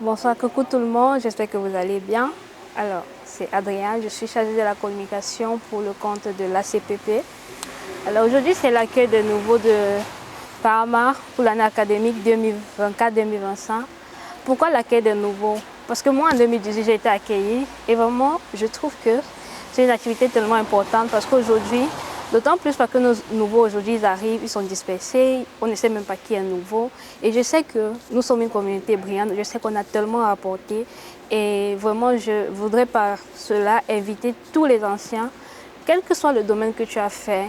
Bonsoir, coucou tout le monde, j'espère que vous allez bien. Alors, c'est Adrien, je suis chargée de la communication pour le compte de l'ACPP. Alors aujourd'hui, c'est l'accueil de nouveau de Parma pour l'année académique 2024-2025. Pourquoi l'accueil de nouveau? Parce que moi, en 2018, j'ai été accueillie et vraiment, je trouve que c'est une activité tellement importante parce qu'aujourd'hui, d'autant plus parce que nos nouveaux aujourd'hui, ils arrivent, ils sont dispersés, on ne sait même pas qui est nouveau. Et je sais que nous sommes une communauté brillante, je sais qu'on a tellement à apporter. Et vraiment, je voudrais par cela inviter tous les anciens, quel que soit le domaine que tu as fait,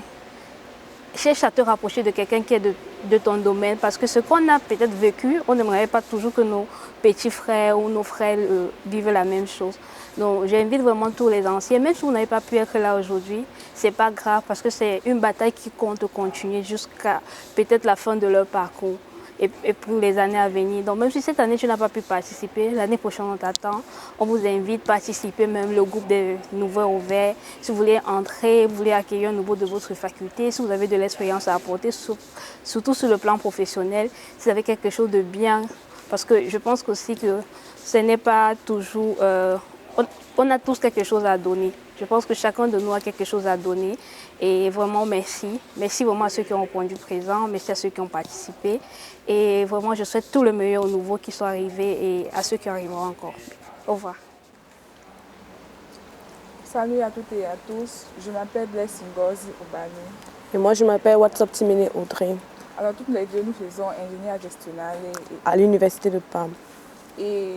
cherche à te rapprocher de quelqu'un qui est de ton domaine parce que ce qu'on a peut-être vécu, on n'aimerait pas toujours que nos petits frères ou nos frères vivent la même chose. Donc j'invite vraiment tous les anciens, même si vous n'avez pas pu être là aujourd'hui, c'est pas grave parce que c'est une bataille qui compte continuer jusqu'à peut-être la fin de leur parcours et pour les années à venir. Donc même si cette année tu n'as pas pu participer, l'année prochaine on t'attend. On vous invite à participer, même le groupe des nouveaux ouverts. Si vous voulez entrer, vous voulez accueillir un nouveau de votre faculté, si vous avez de l'expérience à apporter, surtout sur le plan professionnel, si vous avez quelque chose de bien, parce que je pense aussi que ce n'est pas toujours... on a tous quelque chose à donner. Je pense que chacun de nous a quelque chose à donner. Et vraiment, merci. Merci vraiment à ceux qui ont répondu présent. Merci à ceux qui ont participé. Et vraiment, je souhaite tout le meilleur aux nouveaux qui sont arrivés et à ceux qui arriveront encore. Au revoir. Salut à toutes et à tous. Je m'appelle Blaise Ngozi Obani. Et moi, je m'appelle Watsop Timene Audrey. Alors, toutes les deux, nous faisons ingénieur gestionnaire à l'université de Parme. Et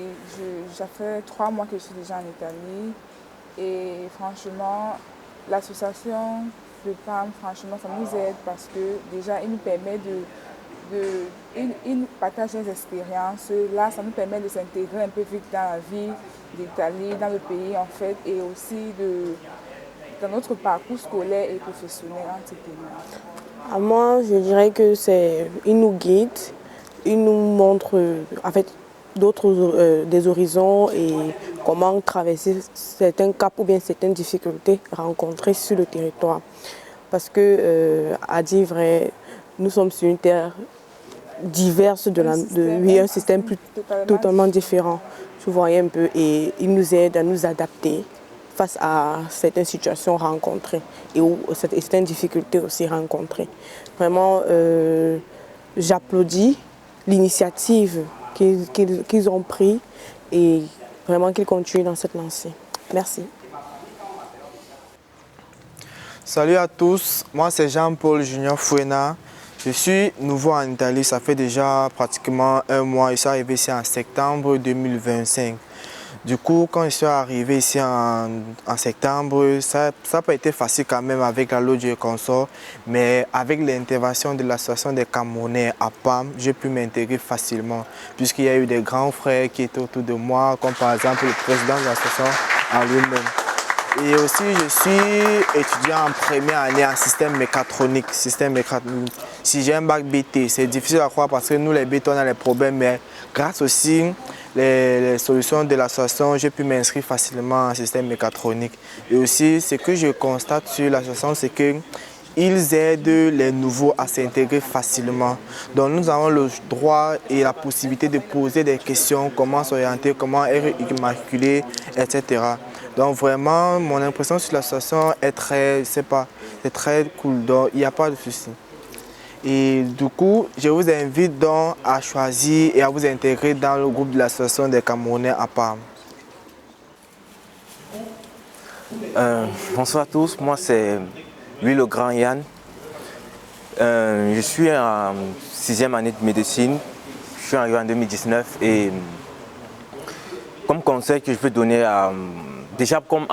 ça fait 3 mois que je suis déjà en Italie. Et franchement, l'association de Parme, franchement, ça nous aide parce que déjà, il nous permet il nous partage des expériences. Là, ça nous permet de s'intégrer un peu vite dans la vie d'Italie, dans le pays en fait, et aussi dans notre parcours scolaire et professionnel en Italie. Moi, je dirais que il nous guide, il nous montre en fait des horizons et comment traverser certains caps ou bien certaines difficultés rencontrées sur le territoire. Parce que, à dire vrai, nous sommes sur une terre diverse, un système totalement différent. Vous voyez un peu, et il nous aide à nous adapter face à certaines situations rencontrées et certaines difficultés aussi rencontrées. Vraiment, j'applaudis l'initiative qu'ils ont pris et vraiment qu'ils continuent dans cette lancée. Merci. Salut à tous, moi c'est Jean-Paul Junior Fouena. Je suis nouveau en Italie, ça fait déjà pratiquement 1 mois. Je suis arrivé ici en septembre 2025. Du coup, quand je suis arrivé ici en septembre, ça n'a pas été facile quand même avec la loi et consort, mais avec l'intervention de l'association des Camerounais à PAM, j'ai pu m'intégrer facilement, puisqu'il y a eu des grands frères qui étaient autour de moi, comme par exemple le président de l'association en lui-même. Et aussi, je suis étudiant en première année en système mécatronique. Si j'ai un bac BT, c'est difficile à croire parce que nous, les BT, on a les problèmes, mais grâce aussi les solutions de l'association, j'ai pu m'inscrire facilement en système mécatronique. Et aussi, ce que je constate sur l'association, c'est qu'ils aident les nouveaux à s'intégrer facilement. Donc nous avons le droit et la possibilité de poser des questions, comment s'orienter, comment être immatriculé, etc. Donc vraiment, mon impression sur l'association est très cool, donc il n'y a pas de souci. Et du coup, je vous invite donc à choisir et à vous intégrer dans le groupe de l'association des Camerounais à Parme. Bonsoir à tous, moi c'est Louis le Grand Yann. Je suis en 6e année de médecine, je suis arrivé en 2019 et comme conseil que je peux donner déjà comme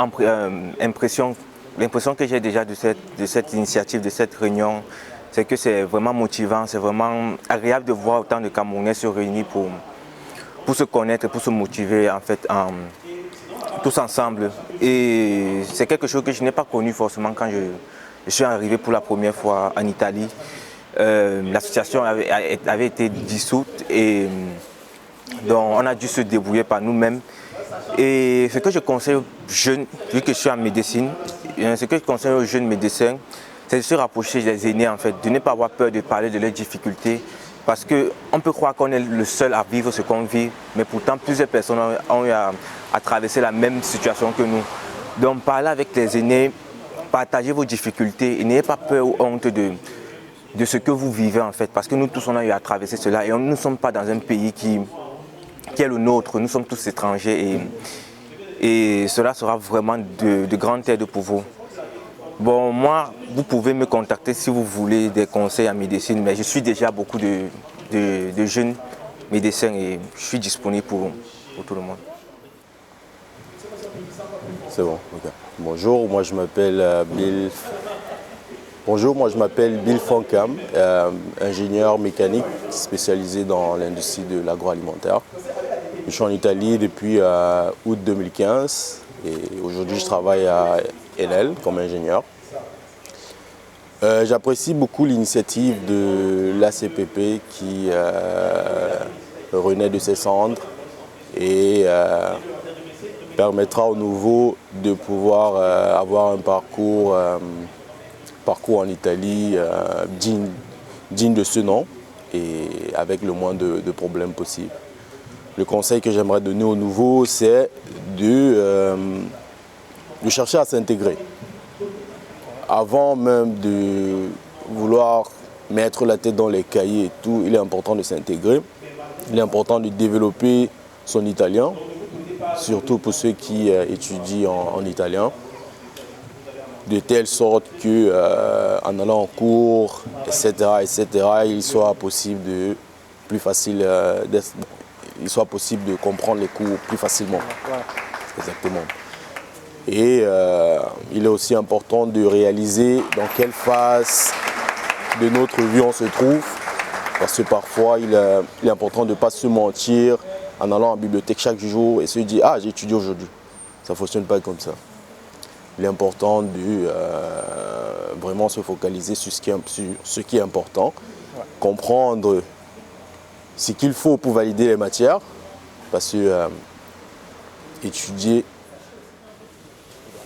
impression, l'impression que j'ai déjà de cette initiative, de cette réunion, c'est que c'est vraiment motivant, c'est vraiment agréable de voir autant de Camerounais se réunir pour se connaître, pour se motiver en fait tous ensemble. Et c'est quelque chose que je n'ai pas connu forcément quand je suis arrivé pour la première fois en Italie. L'association avait été dissoute et donc on a dû se débrouiller par nous-mêmes. Et ce que je conseille aux jeunes, vu que je suis en médecine, ce que je conseille aux jeunes médecins, c'est de se rapprocher des aînés en fait, de ne pas avoir peur de parler de leurs difficultés. Parce qu'on peut croire qu'on est le seul à vivre ce qu'on vit, mais pourtant plusieurs personnes ont eu à traverser la même situation que nous. Donc parlez avec les aînés, partagez vos difficultés et n'ayez pas peur ou honte de ce que vous vivez en fait. Parce que nous tous on a eu à traverser cela et nous ne sommes pas dans un pays qui est le nôtre, nous sommes tous étrangers et cela sera vraiment de grande aide pour vous. Bon, moi, vous pouvez me contacter si vous voulez des conseils en médecine, mais je suis déjà beaucoup de jeunes médecins et je suis disponible pour tout le monde. C'est bon, ok. Bonjour, moi je m'appelle Bill. Bonjour, moi je m'appelle Bill Fankam, ingénieur mécanique spécialisé dans l'industrie de l'agroalimentaire. Je suis en Italie depuis août 2015 et aujourd'hui je travaille à Enel comme ingénieur. J'apprécie beaucoup l'initiative de l'ACPP qui renaît de ses cendres et permettra aux nouveaux de pouvoir avoir un parcours en Italie digne de ce nom et avec le moins de problèmes possibles. Le conseil que j'aimerais donner aux nouveaux, c'est de chercher à s'intégrer. Avant même de vouloir mettre la tête dans les cahiers et tout, il est important de s'intégrer. Il est important de développer son italien, surtout pour ceux qui étudient en italien, de telle sorte qu'en allant en cours, etc., il soit possible de comprendre les cours plus facilement. Exactement. Et il est aussi important de réaliser dans quelle phase de notre vie on se trouve, parce que parfois il est important de ne pas se mentir en allant en bibliothèque chaque jour et se dire « Ah, j'ai étudié aujourd'hui ». Ça ne fonctionne pas comme ça. Il est important de vraiment se focaliser sur ce qui est important, comprendre ce qu'il faut pour valider les matières, parce que étudier.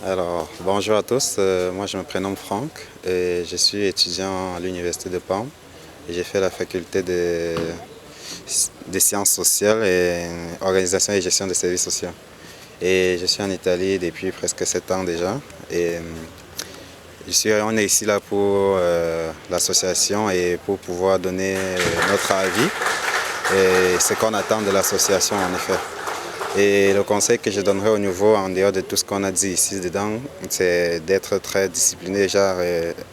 Alors, bonjour à tous, moi je me prénomme Franck et je suis étudiant à l'Université de Parme. J'ai fait la faculté des sciences sociales et organisation et gestion des services sociaux. Et je suis en Italie depuis presque 7 ans déjà. Et on est ici là pour l'association et pour pouvoir donner notre avis et ce qu'on attend de l'association en effet. Et le conseil que je donnerais au nouveau, en dehors de tout ce qu'on a dit ici dedans, c'est d'être très discipliné, genre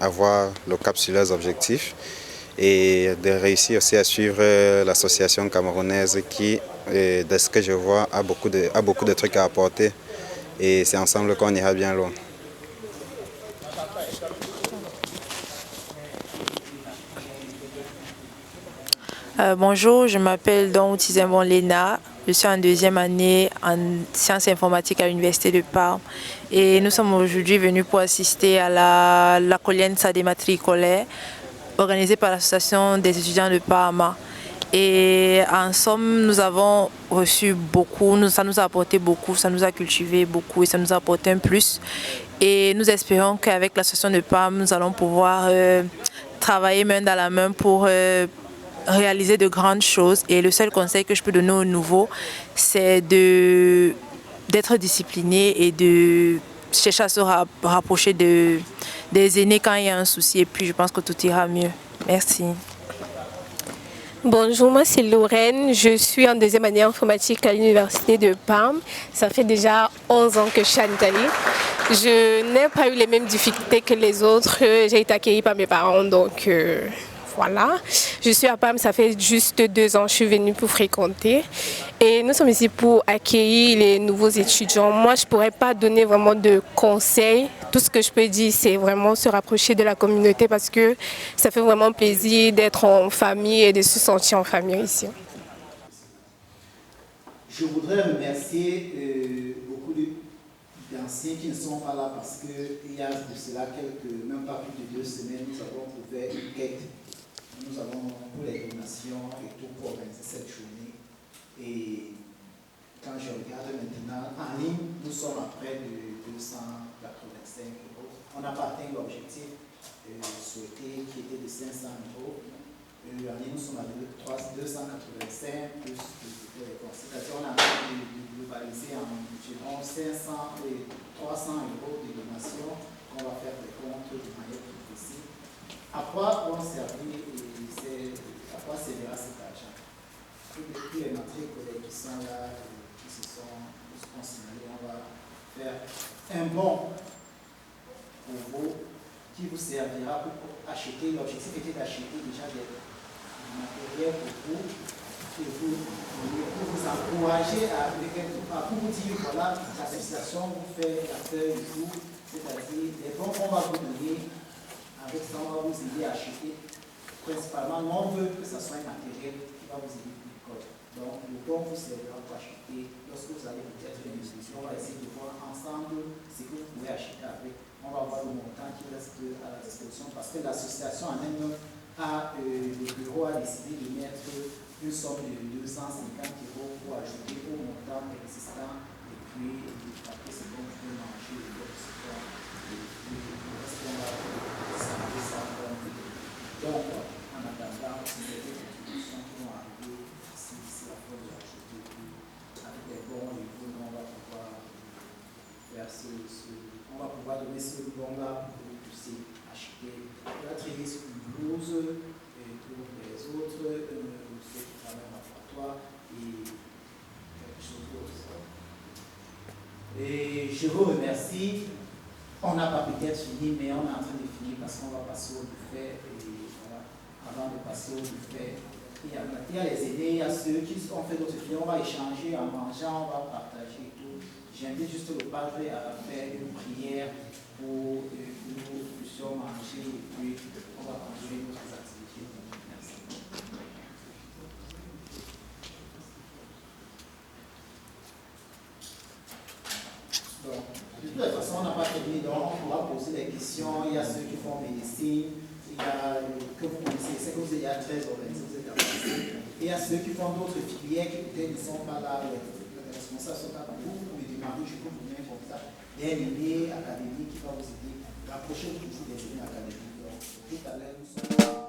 avoir le cap sur leurs objectifs et de réussir aussi à suivre l'association camerounaise qui, de ce que je vois, a beaucoup de trucs à apporter et c'est ensemble qu'on ira bien loin. Bonjour, je m'appelle donc Tizembon Léna. Je suis en 2e année en sciences informatiques à l'Université de Parme et nous sommes aujourd'hui venus pour assister à la Accoglienza dei Matricolae organisée par l'association des étudiants de Parma. Et en somme, nous avons reçu beaucoup, ça nous a apporté beaucoup, ça nous a cultivé beaucoup et ça nous a apporté un plus. Et nous espérons qu'avec l'association de Parme, nous allons pouvoir travailler main dans la main pour réaliser de grandes choses. Et le seul conseil que je peux donner aux nouveaux, c'est d'être discipliné et de chercher à se rapprocher des aînés quand il y a un souci. Et puis je pense que tout ira mieux. Merci. Bonjour, moi c'est Lorraine, je suis en 2e année informatique à l'Université de Parme. Ça fait déjà 11 ans que je suis en Italie. Je n'ai pas eu les mêmes difficultés que les autres. J'ai été accueillie par mes parents, donc voilà. Je suis à Parme, ça fait juste 2 ans que je suis venue pour fréquenter. Et nous sommes ici pour accueillir les nouveaux étudiants. Moi, je ne pourrais pas donner vraiment de conseils. Tout ce que je peux dire, c'est vraiment se rapprocher de la communauté parce que ça fait vraiment plaisir d'être en famille et de se sentir en famille ici. Je voudrais remercier beaucoup d'anciens qui ne sont pas là parce qu'il y a de cela même pas plus de 2 semaines, nous avons ouvert une quête. Nous avons pour les donations et tout pour organiser cette journée. Et quand je regarde maintenant, en ligne, nous sommes à près de 285 €. On n'a pas atteint l'objectif souhaité qui était de 500 €. Nous sommes à 285 plus les conséquences. C'est-à-dire qu'on a envie de globaliser environ 300 € de donation qu'on va faire des comptes de manière plus précise. À quoi vont servir à quoi servira cet argent? Tous les matriques qui sont là, qui se sont signalés, on va faire un bon pour vous qui vous servira pour acheter. L'objectif était d'acheter déjà des matériel pour vous encourager pour vous dire voilà, l'association vous fait la feuille du jour, c'est-à-dire les bons qu'on va vous donner, avec ça on va vous aider à acheter. Principalement, nous on veut que ce soit un matériel qui va vous aider pour l'école. Donc le bon vous servira pour acheter. Lorsque vous allez peut-être une discussion, on va essayer de voir ensemble ce que vous pouvez acheter avec. On va voir le montant qui reste à la disposition parce que l'association en elle-même le bureau a décidé de mettre une somme de 250 € pour ajouter au montant existant et puis après c'est bon, vous pouvez manger et puis le reste on va saluer ça comme donc en attendant c'est des contributions qui vont arriver d'ici la fin de la journée avec les bons niveaux on va pouvoir faire on va pouvoir donner ce bon là pour que vous puissiez acheter la trier sur une blouse et pour les autres ceux qui travaillent en laboratoire et quelque chose d'autre. Et je vous remercie. On n'a pas peut-être fini, mais on est en train de finir parce qu'on va passer au buffet. Et voilà, avant de passer au buffet, il y a les aînés, il y a ceux qui ont fait d'autres films. On va échanger en mangeant, on va partager et tout. J'invite juste le padre à faire une prière pour que nous puissions manger et puis on va continuer nos activités. Merci. Donc, de toute façon, on n'a pas terminé, donc on pourra poser des questions. Il y a ceux qui font médecine, il y a que vous connaissez, c'est que vous êtes à 13 organisés, vous êtes avancés. Et il y a ceux qui font d'autres filières qui peut-être ne sont pas là, les responsables sont pas comme vous pouvez démarrer, je peux vous mettre comme ça. Il y a un aîné académique qui va vous aider. Rapprochez-vous toujours des aînés académiques. Donc, tout à l'heure, nous sommes